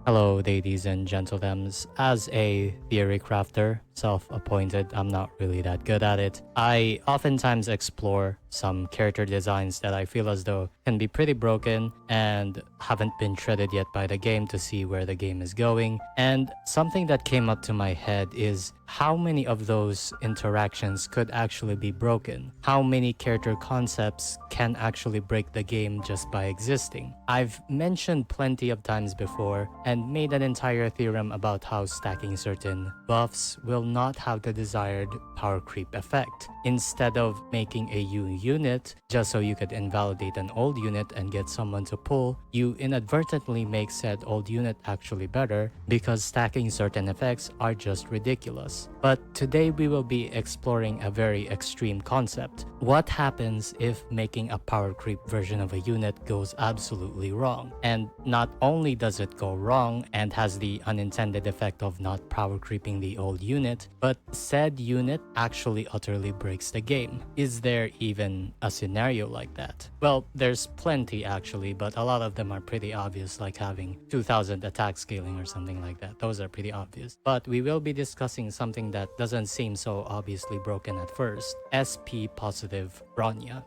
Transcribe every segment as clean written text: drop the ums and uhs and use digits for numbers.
Hello, ladies and gentlemen. As a theory crafter, self-appointed, I'm not really that good at it. I oftentimes explore some character designs that I feel as though can be pretty broken and haven't been shredded yet by the game to see where the game is going. And something that came up to my head is how many of those interactions could actually be broken? How many character concepts can actually break the game just by existing? I've mentioned plenty of times before and made an entire theorem about how stacking certain buffs will not have the desired power creep effect. Instead of making a new unit just so you could invalidate an old unit and get someone to pull, you inadvertently make said old unit actually better because stacking certain effects are just ridiculous. But today we will be exploring a very extreme concept. What happens if making a power creep version of a unit goes absolutely wrong? And not only does it go wrong and has the unintended effect of not power creeping the old unit, but said unit actually utterly breaks the game. Is there even a scenario like that? Well, there's plenty actually, but a lot of them are pretty obvious, like having 2000 attack scaling or something like that. Those are pretty obvious. But we will be discussing something that doesn't seem so obviously broken at first: SP positive Bronya.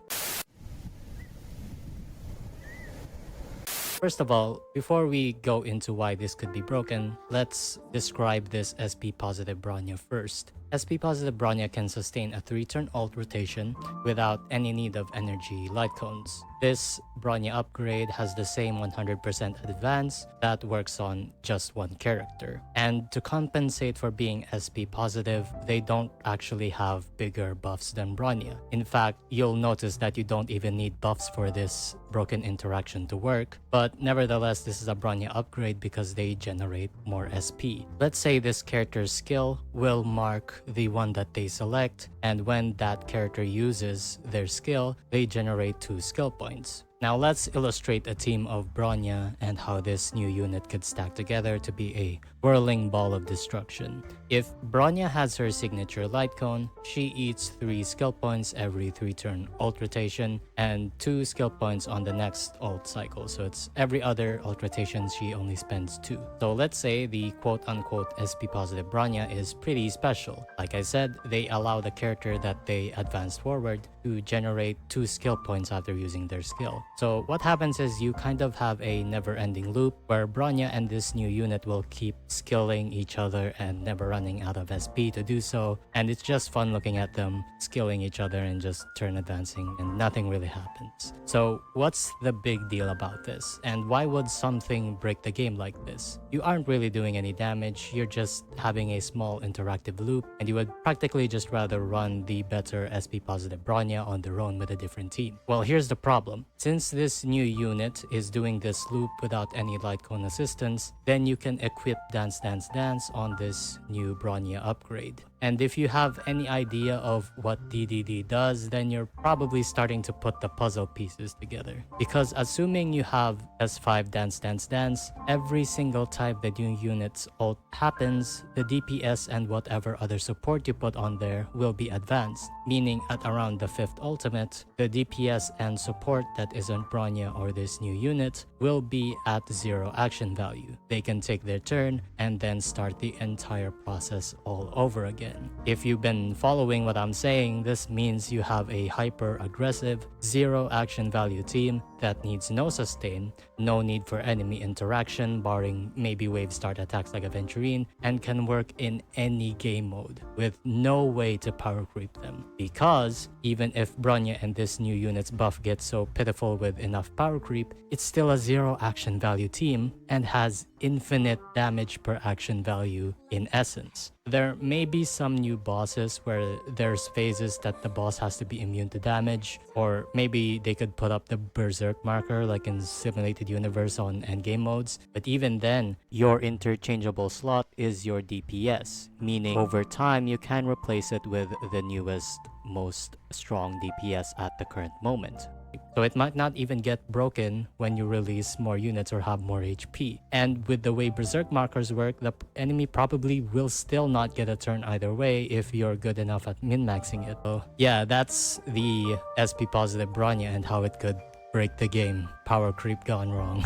First of all, before we go into why this could be broken, let's describe this SP positive Bronya first. SP positive Bronya can sustain a 3-turn ult rotation without any need of energy light cones. This Bronya upgrade has the same 100% advance that works on just one character. And to compensate for being SP positive, they don't actually have bigger buffs than Bronya. In fact, you'll notice that you don't even need buffs for this broken interaction to work, but nevertheless, this is a Bronya upgrade because they generate more SP. Let's say this character's skill will mark the one that they select, and when that character uses their skill, they generate 2 skill points. Now let's illustrate a team of Bronya and how this new unit could stack together to be a whirling ball of destruction. If Bronya has her signature light cone, she eats 3 skill points every 3-turn ult rotation and 2 skill points on the next ult cycle. So it's every other ult rotation she only spends 2. So let's say the quote-unquote SP positive Bronya is pretty special. Like I said, they allow the character that they advance forward to generate 2 skill points after using their skill. So what happens is you kind of have a never-ending loop where Bronya and this new unit will keep skilling each other and never running out of SP to do so, and it's just fun looking at them skilling each other and just turn advancing and nothing really happens. So what's the big deal about this, and why would something break the game like this? You aren't really doing any damage, you're just having a small interactive loop, and you would practically just rather run the better SP positive Bronya on their own with a different team. Well, here's the problem. Since this new unit is doing this loop without any light cone assistance, then you can equip Dance Dance Dance on this new Bronya upgrade. And if you have any idea of what DDD does, then you're probably starting to put the puzzle pieces together. Because assuming you have S5 Dance Dance Dance, every single time the new unit's ult happens, the DPS and whatever other support you put on there will be advanced. Meaning at around the 5th ultimate, the DPS and support that isn't Bronya or this new unit will be at 0 action value. They can take their turn and then start the entire process all over again. If you've been following what I'm saying, this means you have a hyper aggressive 0 action value team that needs no sustain, no need for enemy interaction barring maybe wave start attacks like Aventurine, and can work in any game mode with no way to power creep them. Because even if Bronya and this new unit's buff gets so pitiful with enough power creep, it's still a 0 action value team and has infinite damage per action value in essence. There may be some new bosses where there's phases that the boss has to be immune to damage, or maybe they could put up the berserk marker like in Simulated Universe on endgame modes, but even then, your interchangeable slot is your DPS, meaning over time you can replace it with the newest, most strong DPS at the current moment. So it might not even get broken when you release more units or have more HP. And with the way Berserk markers work, the enemy probably will still not get a turn either way if you're good enough at min-maxing it. So yeah, that's the SP positive Bronya and how it could break the game. Power creep gone wrong.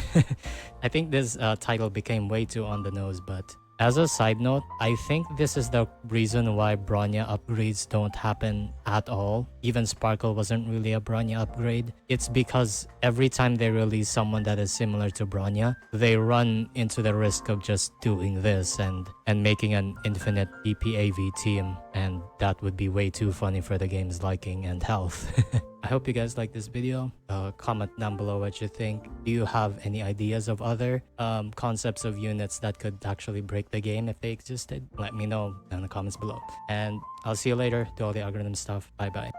I think this title became way too on the nose, but as a side note, I think this is the reason why Bronya upgrades don't happen at all. Even Sparkle wasn't really a Bronya upgrade. It's because every time they release someone that is similar to Bronya, they run into the risk of just doing this and making an infinite DPAV team, and that would be way too funny for the game's liking and health. I hope you guys like this video. Comment down below what you think. Do you have any ideas of other concepts of units that could actually break the game if they existed? Let me know in the comments below. And I'll see you later. Do all the algorithm stuff. Bye bye.